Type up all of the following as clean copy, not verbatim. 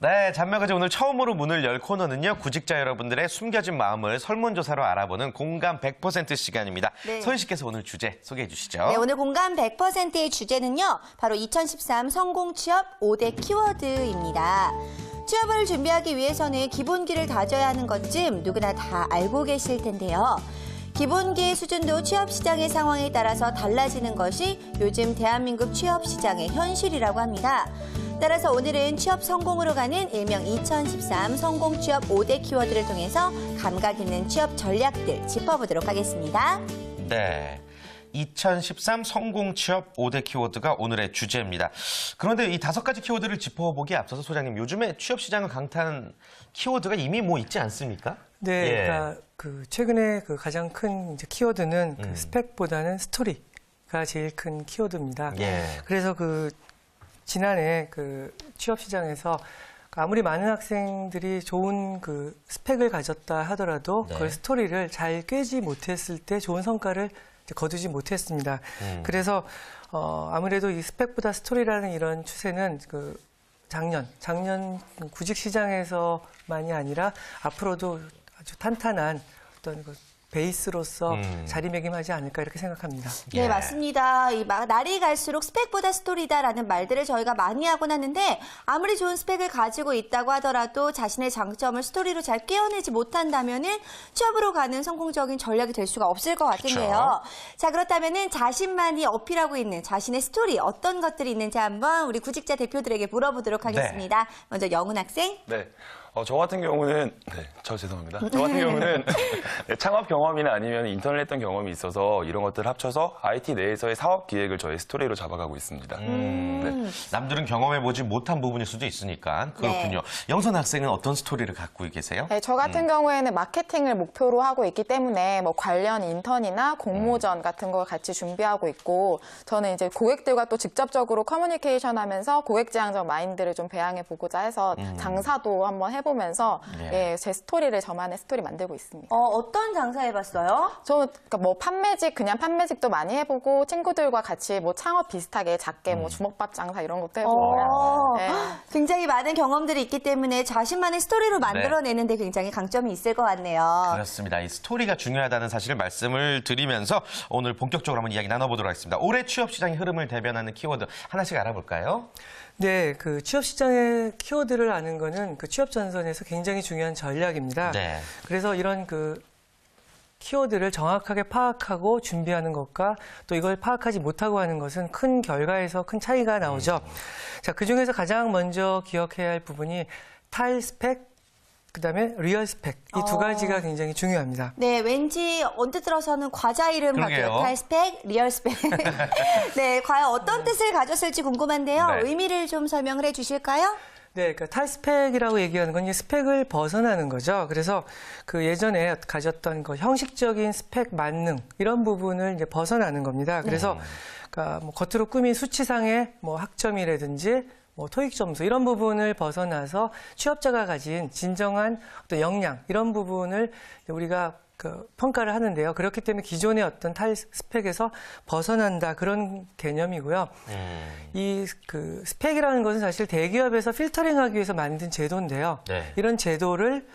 네, 잔명가지 오늘 처음으로 문을 열 코너는요. 구직자 여러분들의 숨겨진 마음을 설문조사로 알아보는 공감 100% 시간입니다. 네. 서희 씨께서 오늘 주제 소개해 주시죠. 네, 오늘 공감 100%의 주제는요. 바로 2013 성공 취업 5대 키워드입니다. 취업을 준비하기 위해서는 기본기를 다져야 하는 것쯤 누구나 다 알고 계실 텐데요. 기본기의 수준도 취업 시장의 상황에 따라서 달라지는 것이 요즘 대한민국 취업 시장의 현실이라고 합니다. 따라서 오늘은 취업 성공으로 가는 일명 2013 성공 취업 5대 키워드를 통해서 감각 있는 취업 전략들 짚어보도록 하겠습니다. 네. 2013 성공 취업 5대 키워드가 오늘의 주제입니다. 그런데 이 5가지 키워드를 짚어보기에 앞서서 소장님, 요즘에 취업 시장을 강타한 키워드가 이미 뭐 있지 않습니까? 네, 예. 그러니까 최근에 가장 큰 이제 키워드는 스펙보다는 스토리가 제일 큰 키워드입니다. 예. 그래서 지난해 취업 시장에서 아무리 많은 학생들이 좋은 스펙을 가졌다 하더라도 네. 그걸 스토리를 잘 꿰지 못했을 때 좋은 성과를 이제 거두지 못했습니다. 그래서 아무래도 이 스펙보다 스토리라는 이런 추세는 작년 구직 시장에서만이 아니라 앞으로도 아주 탄탄한 어떤 베이스로서 자리매김하지 않을까 이렇게 생각합니다. 네, 예. 맞습니다. 날이 갈수록 스펙보다 스토리다라는 말들을 저희가 많이 하곤 하는데 아무리 좋은 스펙을 가지고 있다고 하더라도 자신의 장점을 스토리로 잘 깨어내지 못한다면은 취업으로 가는 성공적인 전략이 될 수가 없을 것 같은데요. 자, 그렇다면은 자신만이 어필하고 있는 자신의 스토리 어떤 것들이 있는지 한번 우리 구직자 대표들에게 물어보도록 하겠습니다. 먼저 영훈 학생. 네. 저 같은 경우는, 저 죄송합니다. 저 같은 경우는 창업 경험이나 아니면 인턴을 했던 경험이 있어서 이런 것들을 합쳐서 IT 내에서의 사업 기획을 저의 스토리로 잡아가고 있습니다. 네. 남들은 경험해보지 못한 부분일 수도 있으니까 그렇군요. 영선 학생은 어떤 스토리를 갖고 계세요? 네, 저 같은 경우에는 마케팅을 목표로 하고 있기 때문에 뭐 관련 인턴이나 공모전 같은 걸 같이 준비하고 있고 저는 이제 고객들과 또 직접적으로 커뮤니케이션 하면서 고객지향적 마인드를 좀 배양해 보고자 해서 장사도 한번 해보면서 제 스토리를 저만의 스토리 만들고 있습니다. 어떤 장사 해봤어요? 저는 그러니까 뭐 그냥 판매직도 많이 해보고 친구들과 같이 뭐 창업 비슷하게 작게 뭐 주먹밥 장사 이런 것도 해보고요. 네. 굉장히 많은 경험들이 있기 때문에 자신만의 스토리로 만들어내는데 굉장히 강점이 있을 것 같네요. 그렇습니다. 이 스토리가 중요하다는 사실을 말씀을 드리면서 오늘 본격적으로 한번 이야기 나눠보도록 하겠습니다. 올해 취업 시장의 흐름을 대변하는 키워드 하나씩 알아볼까요? 네, 취업 시장의 키워드를 아는 거는 취업 전선에서 굉장히 중요한 전략입니다. 네. 그래서 이런 키워드를 정확하게 파악하고 준비하는 것과 또 이걸 파악하지 못하고 하는 것은 큰 결과에서 큰 차이가 나오죠. 자, 그중에서 가장 먼저 기억해야 할 부분이 탈스펙, 그다음에 리얼 스펙. 이 두 가지가 굉장히 중요합니다. 네, 왠지 언뜻 들어서는 과자 이름 같아요. 그러게요. 탈스펙, 리얼스펙. 네, 과연 어떤 뜻을 가졌을지 궁금한데요. 네. 의미를 좀 설명을 해주실까요? 네, 탈스펙이라고 얘기하는 건 이제 스펙을 벗어나는 거죠. 그래서 예전에 가졌던 형식적인 스펙 만능 이런 부분을 이제 벗어나는 겁니다. 그래서 뭐 겉으로 꾸민 수치상의 뭐 학점이라든지 뭐 토익 점수 이런 부분을 벗어나서 취업자가 가진 진정한 어떤 역량 이런 부분을 우리가 평가를 하는데요. 그렇기 때문에 기존의 어떤 탈스펙에서 벗어난다 그런 개념이고요. 이 스펙이라는 것은 사실 대기업에서 필터링하기 위해서 만든 제도인데요. 네. 이런 제도를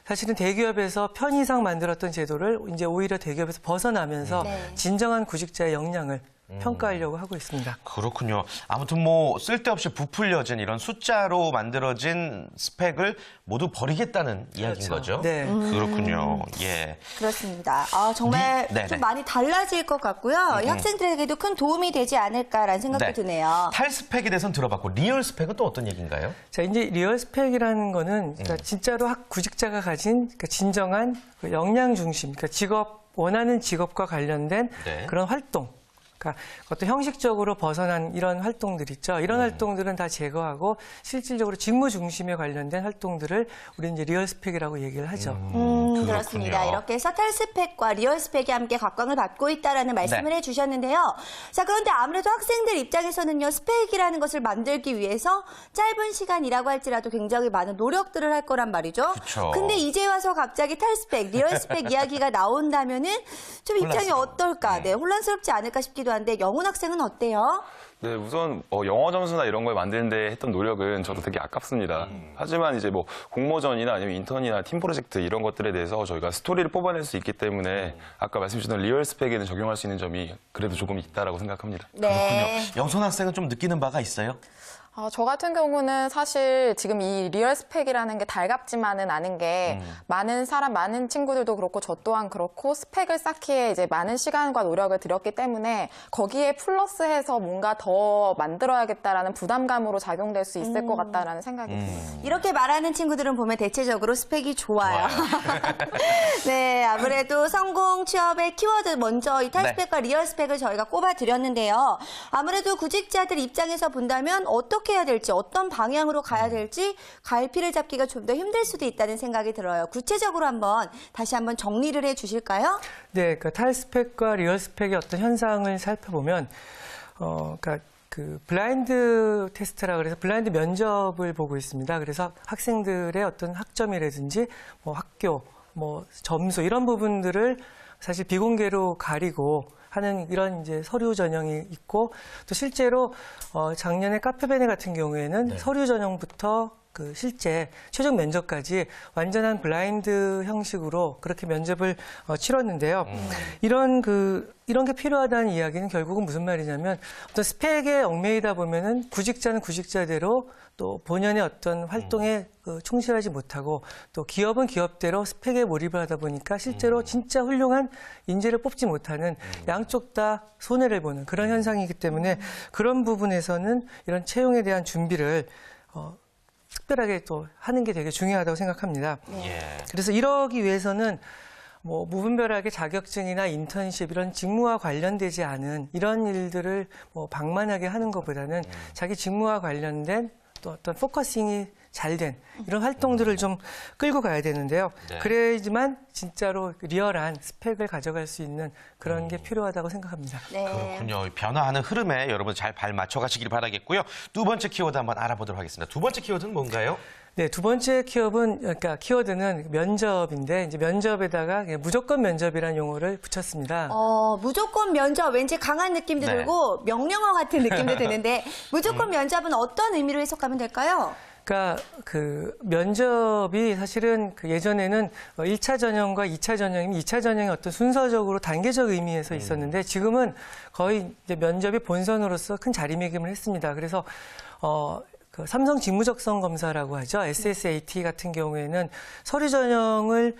사실은 대기업에서 편의상 만들었던 제도를 이제 오히려 대기업에서 벗어나면서 진정한 구직자의 역량을 평가하려고 하고 있습니다. 그렇군요. 아무튼 뭐 쓸데없이 부풀려진 이런 숫자로 만들어진 스펙을 모두 버리겠다는 이야기인 거죠. 네. 그렇군요. 예. 그렇습니다. 정말 네네. 좀 많이 달라질 것 같고요. 이 학생들에게도 큰 도움이 되지 않을까라는 생각도 네. 드네요. 탈스펙에 대해서는 들어봤고 리얼 스펙은 또 어떤 얘기인가요? 자, 이제 리얼 스펙이라는 거는 진짜로 구직자가 가진 진정한 역량 중심, 원하는 직업과 관련된 그런 활동. 어떤 형식적으로 벗어난 이런 활동들 있죠. 이런 활동들은 다 제거하고 실질적으로 직무 중심에 관련된 활동들을 우리 이제 리얼 스펙이라고 얘기를 하죠. 그렇습니다. 이렇게 해서 탈스펙과 리얼 스펙이 함께 각광을 받고 있다라는 말씀을 해주셨는데요. 자, 그런데 아무래도 학생들 입장에서는요, 스펙이라는 것을 만들기 위해서 짧은 시간이라고 할지라도 굉장히 많은 노력들을 할 거란 말이죠. 그쵸. 근데 이제 와서 갑자기 탈스펙, 리얼 스펙 이야기가 나온다면은 좀 입장이 어떨까? 네, 혼란스럽지 않을까 싶기도 한데 영훈 학생은 어때요? 네, 우선 영어 점수나 이런 걸 만드는데 했던 노력은 저도 되게 아깝습니다. 하지만 이제 뭐 공모전이나 아니면 인턴이나 팀 프로젝트 이런 것들에 대해서 저희가 스토리를 뽑아낼 수 있기 때문에 아까 말씀 주신 리얼 스펙에는 적용할 수 있는 점이 그래도 조금 있다라고 생각합니다. 네. 영손 학생은 좀 느끼는 바가 있어요? 저 같은 경우는 사실 지금 이 리얼 스펙이라는 게 달갑지만은 않은 게 많은 친구들도 그렇고 저 또한 그렇고 스펙을 쌓기에 이제 많은 시간과 노력을 들였기 때문에 거기에 플러스해서 뭔가 더 만들어야겠다라는 부담감으로 작용될 수 있을 것 같다라는 생각이 듭니다. 이렇게 말하는 친구들은 보면 대체적으로 스펙이 좋아요. 네, 아무래도 성공 취업의 키워드 먼저 이탈 네. 스펙과 리얼 스펙을 저희가 꼽아드렸는데요. 아무래도 구직자들 입장에서 본다면 어떻게 해야 될지, 어떤 방향으로 가야 될지 갈피를 잡기가 좀 더 힘들 수도 있다는 생각이 들어요. 구체적으로 다시 한번 정리를 해 주실까요? 네, 그러니까 탈스펙과 리얼 스펙의 어떤 현상을 살펴보면, 그러니까 그 블라인드 테스트라 그래서 블라인드 면접을 보고 있습니다. 그래서 학생들의 어떤 학점이라든지 뭐 학교, 뭐 점수 이런 부분들을 사실 비공개로 가리고 하는 이런 이제 서류 전형이 있고 또 실제로 작년에 카페베네 같은 경우에는 서류 전형부터 그 실제 최종 면접까지 완전한 블라인드 형식으로 그렇게 면접을 치렀는데요. 이런 게 필요하다는 이야기는 결국은 무슨 말이냐면 어떤 스펙에 얽매이다 보면은 구직자는 구직자대로 또 본연의 어떤 활동에 충실하지 못하고 또 기업은 기업대로 스펙에 몰입을 하다 보니까 실제로 진짜 훌륭한 인재를 뽑지 못하는 양쪽 다 손해를 보는 그런 현상이기 때문에 그런 부분에서는 이런 채용에 대한 준비를 특별하게 또 하는 게 되게 중요하다고 생각합니다. 예. 그래서 이러기 위해서는 뭐 무분별하게 자격증이나 인턴십 이런 직무와 관련되지 않은 이런 일들을 뭐 방만하게 하는 것보다는 자기 직무와 관련된 또 어떤 포커싱이 잘 된 이런 활동들을 좀 끌고 가야 되는데요. 네. 그래야지만 진짜로 리얼한 스펙을 가져갈 수 있는 그런 게 필요하다고 생각합니다. 네. 그렇군요. 변화하는 흐름에 여러분 잘 발 맞춰가시길 바라겠고요. 두 번째 키워드 한번 알아보도록 하겠습니다. 두 번째 키워드는 뭔가요? 네, 두 번째 키워드는 면접인데, 이제 면접에다가 무조건 면접이라는 용어를 붙였습니다. 무조건 면접 왠지 강한 느낌도 네. 들고 명령어 같은 느낌도 드는데 무조건 면접은 어떤 의미로 해석하면 될까요? 그러니까 그 면접이 사실은 그 예전에는 1차 전형과 2차 전형이면 2차 전형이 어떤 순서적으로 단계적 의미에서 있었는데 지금은 거의 이제 면접이 본선으로서 큰 자리매김을 했습니다. 그래서 그 삼성 직무적성 검사라고 하죠. SSAT 같은 경우에는 서류 전형을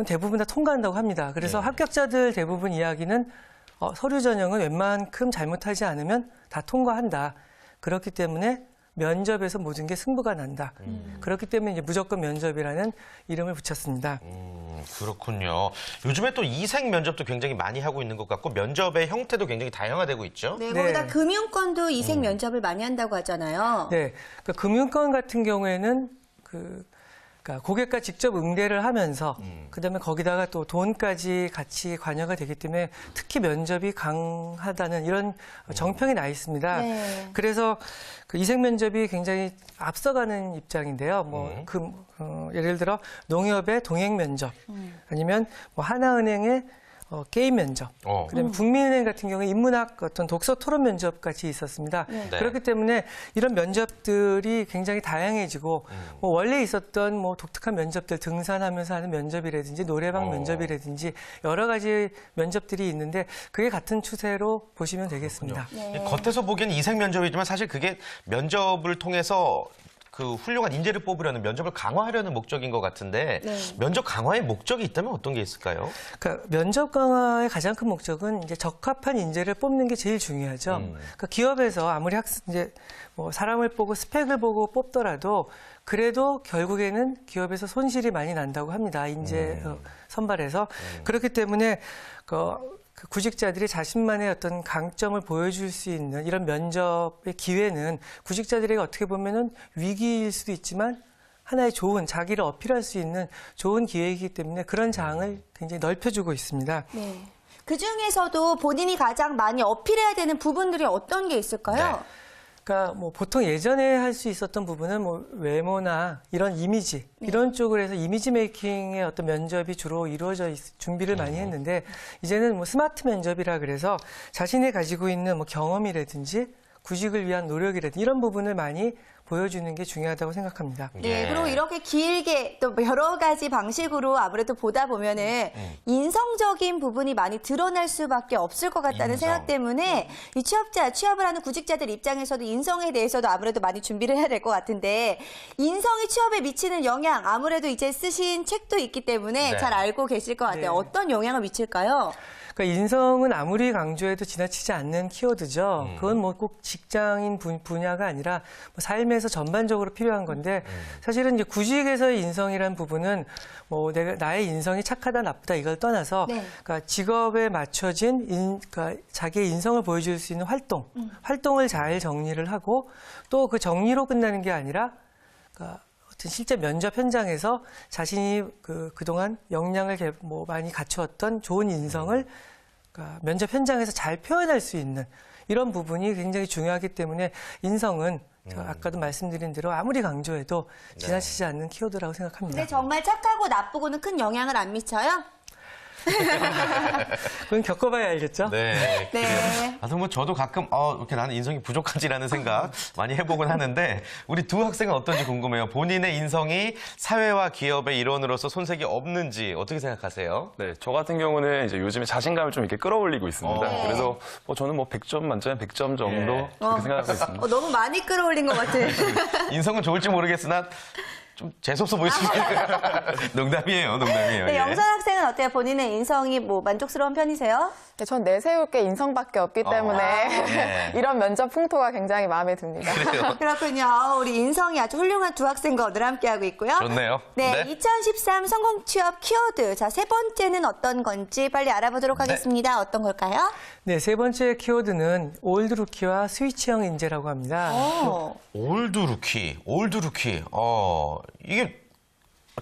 대부분 다 통과한다고 합니다. 그래서 합격자들 대부분 이야기는 서류 전형은 웬만큼 잘못하지 않으면 다 통과한다. 그렇기 때문에 면접에서 모든 게 승부가 난다. 그렇기 때문에 이제 무조건 면접이라는 이름을 붙였습니다. 그렇군요. 요즘에 또 이색 면접도 굉장히 많이 하고 있는 것 같고 면접의 형태도 굉장히 다양화되고 있죠. 네, 네. 거기다 금융권도 이색 면접을 많이 한다고 하잖아요. 네, 그러니까 금융권 같은 경우에는 그러니까 고객과 직접 응대를 하면서 그다음에 거기다가 또 돈까지 같이 관여가 되기 때문에 특히 면접이 강하다는 이런 정평이 나 있습니다. 네. 그래서 그 이색 면접이 굉장히 앞서가는 입장인데요. 예를 들어 농협의 동행 면접 아니면 뭐 하나은행의 게임 면접, 그다음에 국민은행 같은 경우에 인문학 어떤 독서 토론 면접 같이 있었습니다. 네. 그렇기 때문에 이런 면접들이 굉장히 다양해지고 뭐 원래 있었던 뭐 독특한 면접들 등산하면서 하는 면접이라든지 노래방 면접이라든지 여러 가지 면접들이 있는데 그게 같은 추세로 보시면 되겠습니다. 네. 겉에서 보기엔 이색 면접이지만 사실 그게 면접을 통해서 그 훌륭한 인재를 뽑으려는 면접을 강화하려는 목적인 것 같은데 네. 면접 강화의 목적이 있다면 어떤 게 있을까요? 그러니까 면접 강화의 가장 큰 목적은 이제 적합한 인재를 뽑는 게 제일 중요하죠. 그러니까 기업에서 아무리 이제 뭐 사람을 보고 스펙을 보고 뽑더라도 그래도 결국에는 기업에서 손실이 많이 난다고 합니다. 인재 선발에서. 그렇기 때문에 그 구직자들이 자신만의 어떤 강점을 보여줄 수 있는 이런 면접의 기회는 구직자들에게 어떻게 보면은 위기일 수도 있지만 하나의 좋은 자기를 어필할 수 있는 좋은 기회이기 때문에 그런 장을 굉장히 넓혀주고 있습니다. 네. 그 중에서도 본인이 가장 많이 어필해야 되는 부분들이 어떤 게 있을까요? 네. 그러니까 뭐 보통 예전에 할 수 있었던 부분은 뭐 외모나 이런 이미지 이런 쪽으로 해서 이미지 메이킹의 어떤 면접이 주로 이루어져 준비를 많이 했는데 이제는 뭐 스마트 면접이라 그래서 자신이 가지고 있는 뭐 경험이라든지 구직을 위한 노력이라든지 이런 부분을 많이 보여주는 게 중요하다고 생각합니다. 네, 예. 그리고 이렇게 길게 또 여러 가지 방식으로 아무래도 보다 보면은 인성적인 부분이 많이 드러날 수밖에 없을 것 같다는 인성. 생각 때문에 이 취업을 하는 구직자들 입장에서도 인성에 대해서도 아무래도 많이 준비를 해야 될 것 같은데 인성이 취업에 미치는 영향 아무래도 이제 쓰신 책도 있기 때문에 네. 잘 알고 계실 것 같아요. 네. 어떤 영향을 미칠까요? 그러니까 인성은 아무리 강조해도 지나치지 않는 키워드죠. 그건 뭐 꼭 직장인 분야가 아니라 뭐 삶에서 전반적으로 필요한 건데 사실은 이제 구직에서의 인성이란 부분은 뭐 나의 인성이 착하다 나쁘다 이걸 떠나서 네. 그러니까 직업에 맞춰진 그러니까 자기의 인성을 보여줄 수 있는 활동을 잘 정리를 하고 또 그 정리로 끝나는 게 아니라 그러니까 어떤 실제 면접 현장에서 자신이 그동안 역량을 뭐 많이 갖추었던 좋은 인성을 그러니까 면접 현장에서 잘 표현할 수 있는 이런 부분이 굉장히 중요하기 때문에 인성은 제가 아까도 말씀드린 대로 아무리 강조해도 지나치지 않는 키워드라고 생각합니다. 근데 정말 착하고 나쁘고는 큰 영향을 안 미쳐요? 그건 겪어봐야 알겠죠? 네. 네. 그래요. 아, 뭐 저도 가끔 이렇게 나는 인성이 부족하지라는 생각 많이 해보곤 하는데 우리 두 학생은 어떤지 궁금해요. 본인의 인성이 사회와 기업의 일원으로서 손색이 없는지 어떻게 생각하세요? 네, 저 같은 경우는 이제 요즘에 자신감을 좀 이렇게 끌어올리고 있습니다. 네. 그래서 저는 뭐 100점 만점에 100점 정도 예. 그렇게 생각하고 있습니다. 너무 많이 끌어올린 것 같아. 인성은 좋을지 모르겠으나 좀 재수없어 보일 수 있어요. 농담이에요, 농담이에요. 네, 예. 영선 학생은 어때요? 본인의 인성이 뭐 만족스러운 편이세요? 네, 전 내세울 게 인성밖에 없기 때문에 네. 이런 면접 풍토가 굉장히 마음에 듭니다. 그래요. 그렇군요. 우리 인성이 아주 훌륭한 두 학생과 오늘 함께하고 있고요. 좋네요. 네, 네. 2013 성공 취업 키워드. 자, 세 번째는 어떤 건지 빨리 알아보도록 하겠습니다. 어떤 걸까요? 네, 세 번째 키워드는 올드 루키와 스위치형 인재라고 합니다. 올드 루키. 이게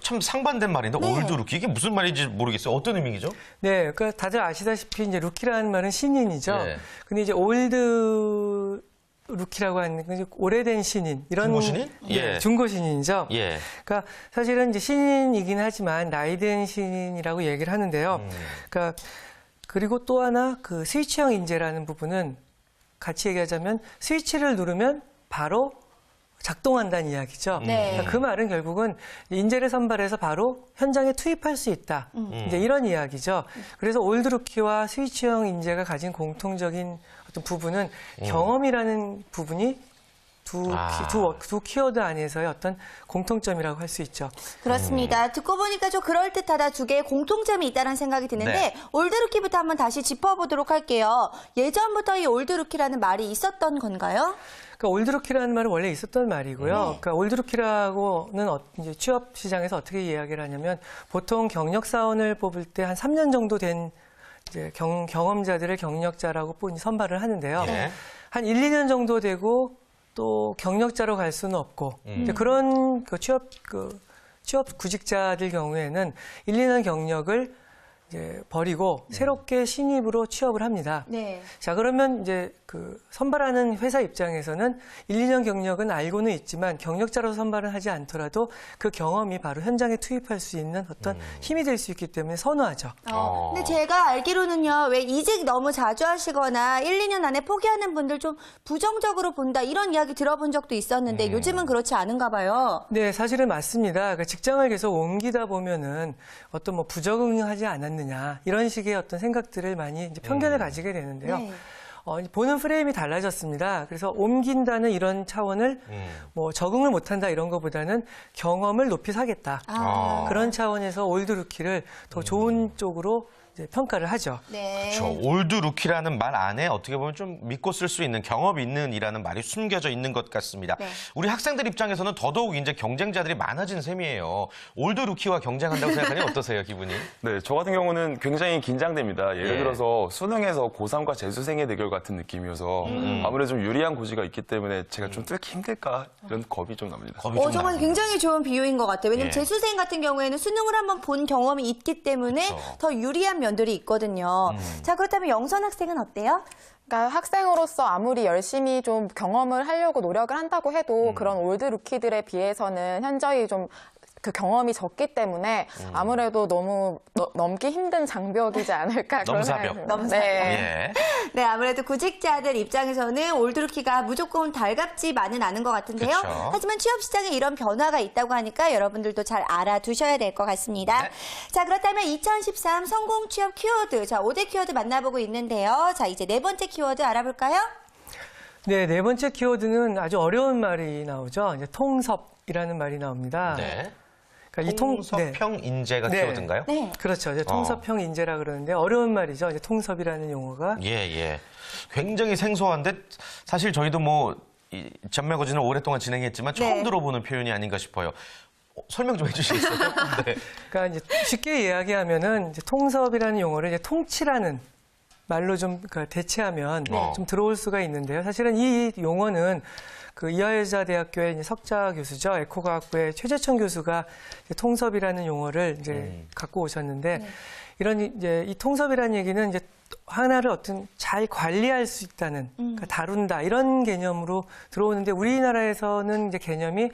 참 상반된 말인데 네. 올드 루키 이게 무슨 말인지 모르겠어요. 어떤 의미죠? 네, 그러니까 다들 아시다시피 이제 루키라는 말은 신인이죠. 네. 근데 이제 올드 루키라고 하는 건 이제 오래된 신인 이런 중고 신인? 네, 예. 중고 신인이죠. 예. 그러니까 사실은 이제 신인이긴 하지만 나이든 신인이라고 얘기를 하는데요. 그러니까 그리고 또 하나 그 스위치형 인재라는 부분은 같이 얘기하자면 스위치를 누르면 바로 작동한다는 이야기죠. 네. 그러니까 그 말은 결국은 인재를 선발해서 바로 현장에 투입할 수 있다. 이제 이런 이야기죠. 그래서 올드루키와 스위치형 인재가 가진 공통적인 어떤 부분은 경험이라는 부분이 두 키워드 안에서의 어떤 공통점이라고 할 수 있죠. 그렇습니다. 듣고 보니까 좀 그럴듯하다. 두 개의 공통점이 있다는 생각이 드는데 네. 올드루키부터 한번 다시 짚어보도록 할게요. 예전부터 이 올드루키라는 말이 있었던 건가요? 그러니까 올드루키라는 말은 원래 있었던 말이고요. 그러니까 올드루키라고는 이제 취업 시장에서 어떻게 이야기를 하냐면 보통 경력 사원을 뽑을 때 한 3년 정도 된 이제 경험자들을 경력자라고 선발을 하는데요. 네. 한 1, 2년 정도 되고 또 경력자로 갈 수는 없고 이제 그런 취업 구직자들 경우에는 1, 2년 경력을 이제 버리고 새롭게 신입으로 취업을 합니다. 네. 자, 그러면 이제 선발하는 회사 입장에서는 1, 2년 경력은 알고는 있지만 경력자로 선발을 하지 않더라도 그 경험이 바로 현장에 투입할 수 있는 어떤 힘이 될 수 있기 때문에 선호하죠. 근데 제가 알기로는요, 왜 이직 너무 자주 하시거나 1, 2년 안에 포기하는 분들 좀 부정적으로 본다 이런 이야기 들어본 적도 있었는데 요즘은 그렇지 않은가 봐요. 네, 사실은 맞습니다. 그러니까 직장을 계속 옮기다 보면은 어떤 뭐 부적응하지 않았느냐 이런 식의 어떤 생각들을 많이 이제 편견을 가지게 되는데요. 네. 보는 프레임이 달라졌습니다. 그래서 옮긴다는 이런 차원을 뭐 적응을 못한다 이런 것보다는 경험을 높이 사겠다. 그런 차원에서 올드 루키를 더 좋은 쪽으로 이제 평가를 하죠. 네. 그렇죠. 올드 루키라는 말 안에 어떻게 보면 좀 믿고 쓸 수 있는 경험 있는이라는 말이 숨겨져 있는 것 같습니다. 네. 우리 학생들 입장에서는 더더욱 이제 경쟁자들이 많아진 셈이에요. 올드 루키와 경쟁한다고 생각하니 어떠세요, 기분이? 네, 저 같은 경우는 굉장히 긴장됩니다. 예를 예. 들어서 수능에서 고3과 재수생의 대결 같은 느낌이어서 아무래도 좀 유리한 고지가 있기 때문에 제가 좀 뚫기 힘들까 이런 겁이 좀 납니다. 겁이 좀 정말 나요. 굉장히 좋은 비유인 것 같아요. 왜냐면 예. 재수생 같은 경우에는 수능을 한번 본 경험이 있기 때문에 그렇죠. 더 유리한 면들이 있거든요. 자, 그렇다면 영선 학생은 어때요? 그러니까 학생으로서 아무리 열심히 좀 경험을 하려고 노력을 한다고 해도 그런 올드 루키들에 비해서는 현저히 좀 그 경험이 적기 때문에 아무래도 너무 넘기 힘든 장벽이지 않을까 그런 넘사벽. 생각이 듭니다. 넘사벽. 네. 예. 네, 아무래도 구직자들 입장에서는 올드루키가 무조건 달갑지만은 않은 것 같은데요. 그쵸. 하지만 취업 시장에 이런 변화가 있다고 하니까 여러분들도 잘 알아두셔야 될 것 같습니다. 네. 자, 그렇다면 2013 성공 취업 키워드, 자, 5대 키워드 만나보고 있는데요. 자, 이제 네 번째 키워드 알아볼까요? 네, 네 번째 키워드는 아주 어려운 말이 나오죠. 이제 통섭이라는 말이 나옵니다. 네. 그러니까 통섭형 인재가 네. 키워드인가요? 네. 그렇죠. 이제 통섭형 인재라 그러는데 어려운 말이죠. 이제 통섭이라는 용어가. 예, 예. 굉장히 생소한데 사실 저희도 뭐 전매거진을 오랫동안 진행했지만 처음 네. 들어보는 표현이 아닌가 싶어요. 설명 좀 해주시겠어요? 네. 그러니까 이제 쉽게 이야기하면은 이제 통섭이라는 용어를 이제 통치라는 말로 좀 그러니까 대체하면 좀 들어올 수가 있는데요. 사실은 이 용어는 그 이화여자대학교의 이제 석자 교수죠. 에코과학부의 최재천 교수가 이제 통섭이라는 용어를 이제 갖고 오셨는데 이런 이제 이 통섭이라는 얘기는 이제 하나를 어떤 잘 관리할 수 있다는 그러니까 다룬다 이런 개념으로 들어오는데 우리나라에서는 이제 개념이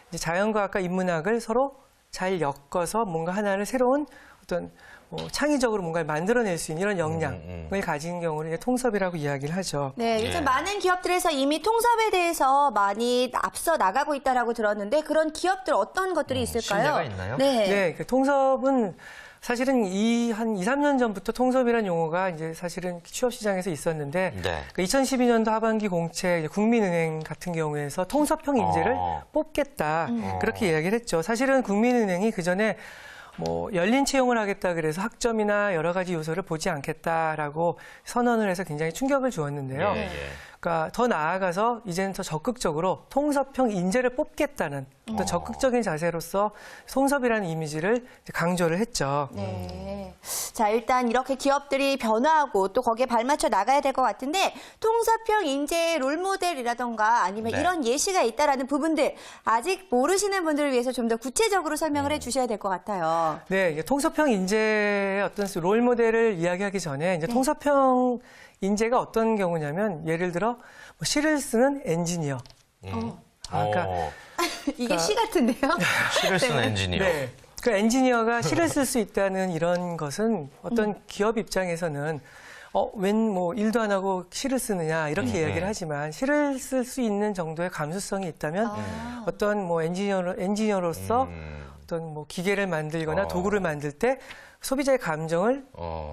이제 자연과학과 인문학을 서로 잘 엮어서 뭔가 하나를 새로운 어떤 뭐 창의적으로 뭔가를 만들어낼 수 있는 이런 역량을 가진 경우를 이제 통섭이라고 이야기를 하죠. 네, 요즘 예. 많은 기업들에서 이미 통섭에 대해서 많이 앞서 나가고 있다라고 들었는데 그런 기업들 어떤 것들이 있을까요? 신뢰가 있나요? 네. 네, 그 통섭은 사실은 한 2, 3년 전부터 통섭이라는 용어가 이제 사실은 취업 시장에서 있었는데 네. 2012년도 하반기 공채 이제 국민은행 같은 경우에서 통섭형 인재를 뽑겠다 그렇게 이야기를 했죠. 사실은 국민은행이 그 전에 뭐 열린 채용을 하겠다 그래서 학점이나 여러 가지 요소를 보지 않겠다라고 선언을 해서 굉장히 충격을 주었는데요. 예, 예. 그러니까 더 나아가서 이제는 더 적극적으로 통섭형 인재를 뽑겠다는 또 적극적인 자세로서 통섭이라는 이미지를 이제 강조를 했죠. 네. 자, 일단 이렇게 기업들이 변화하고 또 거기에 발맞춰 나가야 될 것 같은데 통섭형 인재 롤모델이라던가 아니면 네. 이런 예시가 있다라는 부분들 아직 모르시는 분들을 위해서 좀 더 구체적으로 설명을 해주셔야 될 것 같아요. 네, 이제 통섭형 인재의 어떤 롤 모델을 이야기하기 전에 이제 통섭형 인재가 어떤 경우냐면 예를 들어 뭐 시를 쓰는 엔지니어. 그러니까 이게 시 같은데요? 시를 쓰는 엔지니어. 네. 그 엔지니어가 시를 쓸 수 있다는 이런 것은 어떤 기업 입장에서는 웬 뭐 일도 안 하고 시를 쓰느냐 이렇게 이야기를 하지만 시를 쓸 수 있는 정도의 감수성이 있다면 어떤 뭐 엔지니어로서 어떤 뭐 기계를 만들거나 도구를 만들 때 소비자의 감정을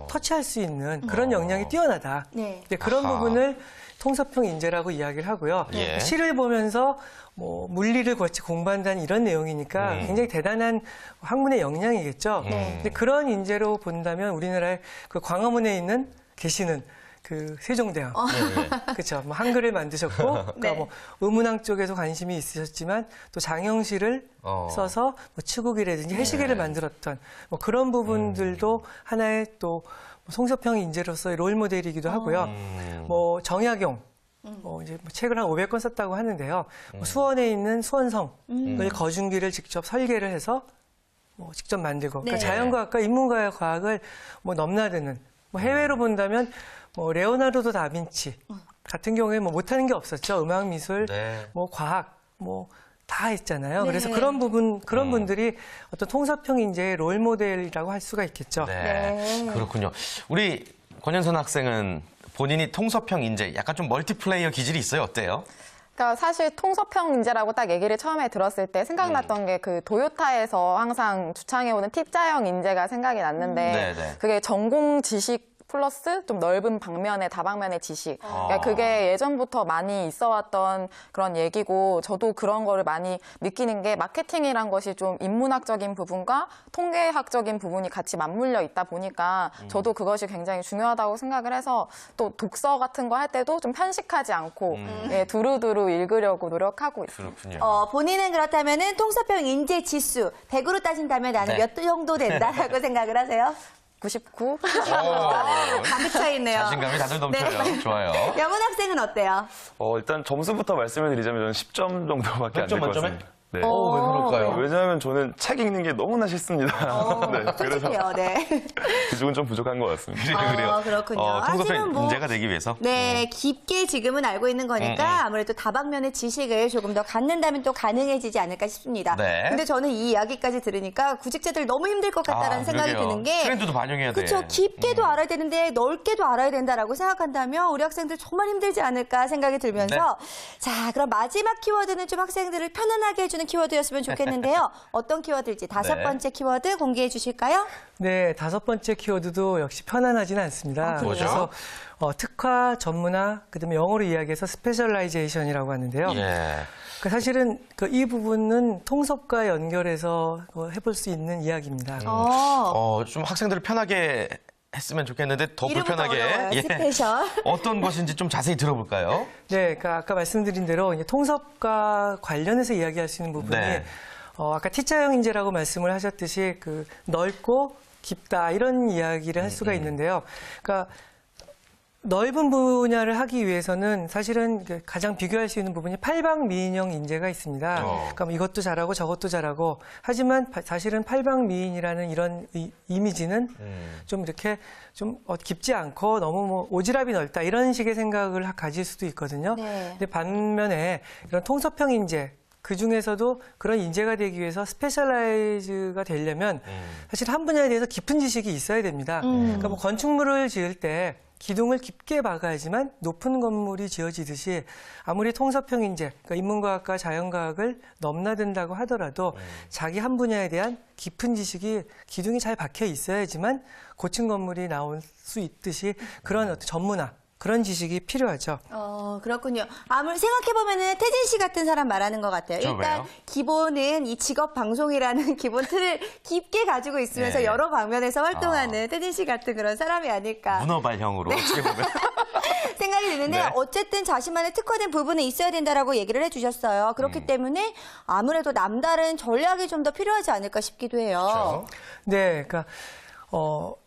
터치할 수 있는 그런 역량이 뛰어나다. 네. 이제 그런 아하. 부분을 통섭형 인재라고 이야기를 하고요. 예. 시를 보면서 뭐 물리를 같이 공부한다는 이런 내용이니까 굉장히 대단한 학문의 역량이겠죠. 근데 그런 인재로 본다면 우리나라의 그 광화문에 있는 계시는 그 세종대왕, 그렇죠. 뭐 한글을 만드셨고, 그러니까 네. 뭐 의문학 쪽에서 관심이 있으셨지만 또 장영시를 써서 뭐 치국이라든지 해시계를 만들었던 뭐 그런 부분들도 하나의 또 통섭형 인재로서의 롤 모델이기도 하고요. 뭐 정약용. 이제 뭐 책을 한 500권 썼다고 하는데요. 뭐 수원에 있는 수원성을 거중기를 직접 설계를 해서 뭐 직접 만들고, 네. 그러니까 자연과학과 인문과의 과학을 뭐 넘나드는, 뭐 해외로 본다면 뭐 레오나르도 다빈치 같은 경우에 뭐 못하는 게 없었죠. 음악, 미술, 네. 뭐 과학, 뭐 다 했잖아요. 네. 그래서 그런 분들이 어떤 통섭형 인재의 롤 모델이라고 할 수가 있겠죠. 네. 그렇군요. 우리 권현선 학생은 본인이 통섭형 인재, 약간 좀 멀티플레이어 기질이 있어요. 어때요? 그러니까 사실 통섭형 인재라고 딱 얘기를 처음에 들었을 때 생각났던 게 그 도요타에서 항상 주창해오는 T자형 인재가 생각이 났는데 네네. 그게 전공 지식 플러스 좀 넓은 방면의 다방면의 지식. 그러니까 그게 예전부터 많이 있어 왔던 그런 얘기고 저도 그런 거를 많이 느끼는 게 마케팅이란 것이 좀 인문학적인 부분과 통계학적인 부분이 같이 맞물려 있다 보니까 저도 그것이 굉장히 중요하다고 생각을 해서 또 독서 같은 거 할 때도 좀 편식하지 않고 예, 두루두루 읽으려고 노력하고 있습니다. 그렇군요. 본인은 그렇다면은 통섭형 인재 지수 100으로 따진다면 나는 네. 몇 정도 된다라고 생각을 하세요? 99? 가득 차 있네요. 자신감이 다들 넘쳐요. 네. 좋아요. 영훈 학생은 어때요? 일단 점수부터 말씀을 드리자면 저는 10점 정도밖에 안 몇 점 될 것 만점에? 같습니다. 네. 왜 그럴까요? 왜냐하면 저는 책 읽는 게 너무나 싫습니다. 네, 그래서 솔직해요. 네. 그쪽은 좀 부족한 것 같습니다. 그래요. 그렇군요. 통섭의 하지만 뭐 문제가 되기 위해서. 네, 깊게 지금은 알고 있는 거니까 아무래도 다방면의 지식을 조금 더 갖는다면 또 가능해지지 않을까 싶습니다. 네. 근데 저는 이 이야기까지 들으니까 구직자들 너무 힘들 것 같다라는 생각이 그러게요. 드는 게 트렌드도 반영해야 돼. 그렇죠. 깊게도 알아야 되는데 넓게도 알아야 된다라고 생각한다면 우리 학생들 정말 힘들지 않을까 생각이 들면서 자, 그럼 마지막 키워드는 좀 학생들을 편안하게 해주는 키워드였으면 좋겠는데요. 어떤 키워드일지 다섯 네. 번째 키워드 공개해 주실까요? 네, 다섯 번째 키워드도 역시 편안하지는 않습니다. 그래요? 그래서 특화, 전문화, 그다음에 영어로 이야기해서 스페셜라이제이션이라고 하는데요. 예. 사실은 이 부분은 통섭과 연결해서 해볼 수 있는 이야기입니다. 좀 학생들을 편하게 했으면 좋겠는데 더 이름부터 불편하게. 어려워요. 스페셜. 어떤 것인지 좀 자세히 들어볼까요? 네, 그러니까 아까 말씀드린 대로 이제 통섭과 관련해서 이야기할 수 있는 부분이 네. 아까 T자형 인재라고 말씀을 하셨듯이 넓고 깊다 이런 이야기를 할 수가 있는데요. 그러니까 넓은 분야를 하기 위해서는 사실은 가장 비교할 수 있는 부분이 팔방미인형 인재가 있습니다. 그러니까 이것도 잘하고 저것도 잘하고 하지만 사실은 팔방미인이라는 이런 이미지는 좀 이렇게 좀 깊지 않고 너무 뭐 오지랖이 넓다 이런 식의 생각을 가질 수도 있거든요. 네. 근데 반면에 이런 통섭형 인재 그 중에서도 그런 인재가 되기 위해서 스페셜라이즈가 되려면 사실 한 분야에 대해서 깊은 지식이 있어야 됩니다. 그러니까 뭐 건축물을 지을 때 기둥을 깊게 박아야지만 높은 건물이 지어지듯이 아무리 통섭형 인재, 그러니까 인문과학과 자연과학을 넘나든다고 하더라도 자기 한 분야에 대한 깊은 지식이 기둥이 잘 박혀 있어야지만 고층 건물이 나올 수 있듯이 그런 어떤 전문화, 그런 지식이 필요하죠. 그렇군요. 아무리 생각해보면은 태진 씨 같은 사람 말하는 것 같아요. 저 일단 왜요? 기본은 이 직업 방송이라는 기본 틀을 깊게 가지고 있으면서 네. 여러 방면에서 활동하는 태진 씨 같은 그런 사람이 아닐까 문어발형으로 어떻게 보면. 생각이 드는데 네. 어쨌든 자신만의 특화된 부분은 있어야 된다라고 얘기를 해주셨어요. 그렇기 때문에 아무래도 남다른 전략이 좀 더 필요하지 않을까 싶기도 해요. 그렇죠. 네, 그러니까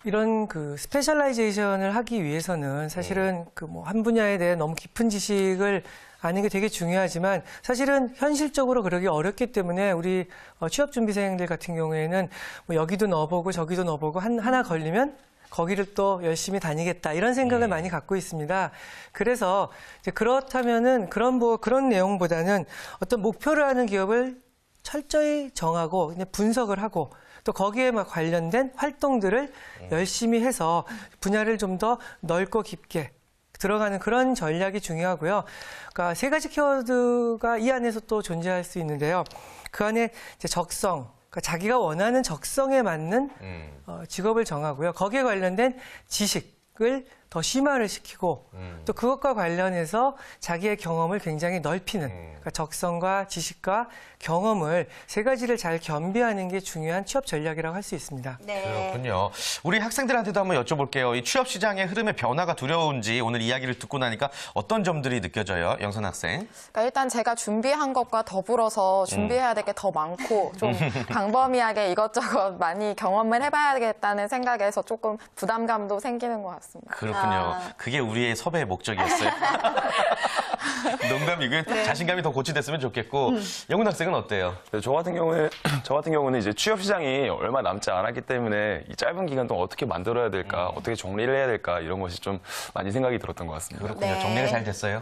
이런 스페셜라이제이션을 하기 위해서는 사실은 뭐 한 분야에 대해 너무 깊은 지식을 아는 게 되게 중요하지만 사실은 현실적으로 그러기 어렵기 때문에 우리 취업준비생들 같은 경우에는 뭐 여기도 넣어보고 저기도 넣어보고 하나 걸리면 거기를 또 열심히 다니겠다 이런 생각을 많이 갖고 있습니다. 그래서 이제 그렇다면은 그런 내용보다는 어떤 목표를 하는 기업을 철저히 정하고 그냥 분석을 하고 또 거기에 관련된 활동들을 열심히 해서 분야를 좀 더 넓고 깊게 들어가는 그런 전략이 중요하고요. 그러니까 세 가지 키워드가 이 안에서 또 존재할 수 있는데요. 그 안에 이제 적성, 그러니까 자기가 원하는 적성에 맞는 직업을 정하고요. 거기에 관련된 지식을 더 심화를 시키고 또 그것과 관련해서 자기의 경험을 굉장히 넓히는 그러니까 적성과 지식과 경험을 세 가지를 잘 겸비하는 게 중요한 취업 전략이라고 할 수 있습니다. 네. 그렇군요. 우리 학생들한테도 한번 여쭤볼게요. 이 취업 시장의 흐름의 변화가 두려운지 오늘 이야기를 듣고 나니까 어떤 점들이 느껴져요, 영선 학생? 그러니까 일단 제가 준비한 것과 더불어서 준비해야 될 게 더 많고 좀 광범위하게 이것저것 많이 경험을 해봐야겠다는 생각에서 조금 부담감도 생기는 것 같습니다. 그렇군요. 그게 우리의 섭외의 목적이었어요. 농담이고요. 자신감이 더 고취됐으면 좋겠고 영훈 학생은 어때요? 네, 저 같은 경우는 이제 취업 시장이 얼마 남지 않았기 때문에 이 짧은 기간 동안 어떻게 만들어야 될까, 어떻게 정리를 해야 될까 이런 것이 좀 많이 생각이 들었던 것 같습니다. 그렇군요. 네. 정리가 잘 됐어요?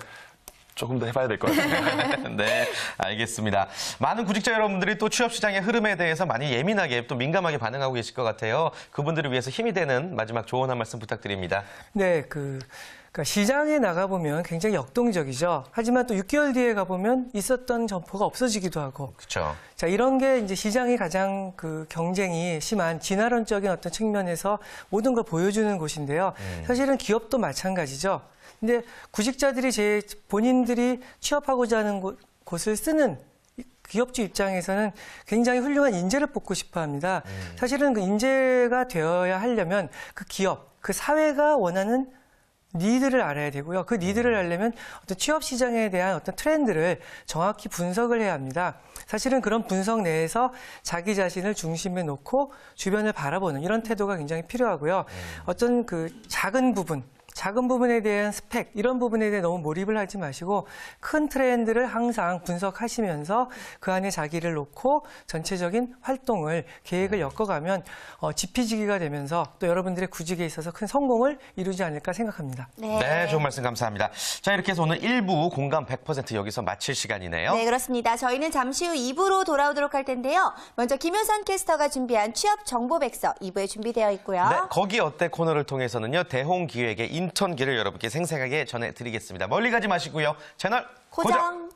조금 더 해봐야 될 것 같습니다. 네, 알겠습니다. 많은 구직자 여러분들이 또 취업 시장의 흐름에 대해서 많이 예민하게 또 민감하게 반응하고 계실 것 같아요. 그분들을 위해서 힘이 되는 마지막 조언 한 말씀 부탁드립니다. 네, 그러니까 시장에 나가보면 굉장히 역동적이죠. 하지만 또 6개월 뒤에 가보면 있었던 점포가 없어지기도 하고. 그렇죠. 자, 이런 게 이제 시장이 가장 경쟁이 심한 진화론적인 어떤 측면에서 모든 걸 보여주는 곳인데요. 사실은 기업도 마찬가지죠. 근데 구직자들이 본인들이 취업하고자 하는 곳을 쓰는 기업주 입장에서는 굉장히 훌륭한 인재를 뽑고 싶어 합니다. 사실은 그 인재가 되어야 하려면 그 기업, 그 사회가 원하는 니드를 알아야 되고요. 그 니드를 알려면 어떤 취업 시장에 대한 어떤 트렌드를 정확히 분석을 해야 합니다. 사실은 그런 분석 내에서 자기 자신을 중심에 놓고 주변을 바라보는 이런 태도가 굉장히 필요하고요. 어떤 작은 부분, 작은 부분에 대한 스펙 이런 부분에 대해 너무 몰입을 하지 마시고 큰 트렌드를 항상 분석하시면서 그 안에 자기를 놓고 전체적인 활동을 계획을 엮어가면 지피지기가 되면서 또 여러분들의 구직에 있어서 큰 성공을 이루지 않을까 생각합니다. 네, 좋은 말씀 감사합니다. 자, 이렇게 해서 오늘 1부 공감 100% 여기서 마칠 시간이네요. 네, 그렇습니다. 저희는 잠시 후 2부로 돌아오도록 할 텐데요. 먼저 김효선 캐스터가 준비한 취업 정보 백서 2부에 준비되어 있고요. 네, 거기 어때 코너를 통해서는요, 대홍기획의 인턴기를 여러분께 생생하게 전해드리겠습니다. 멀리 가지 마시고요. 채널 고정!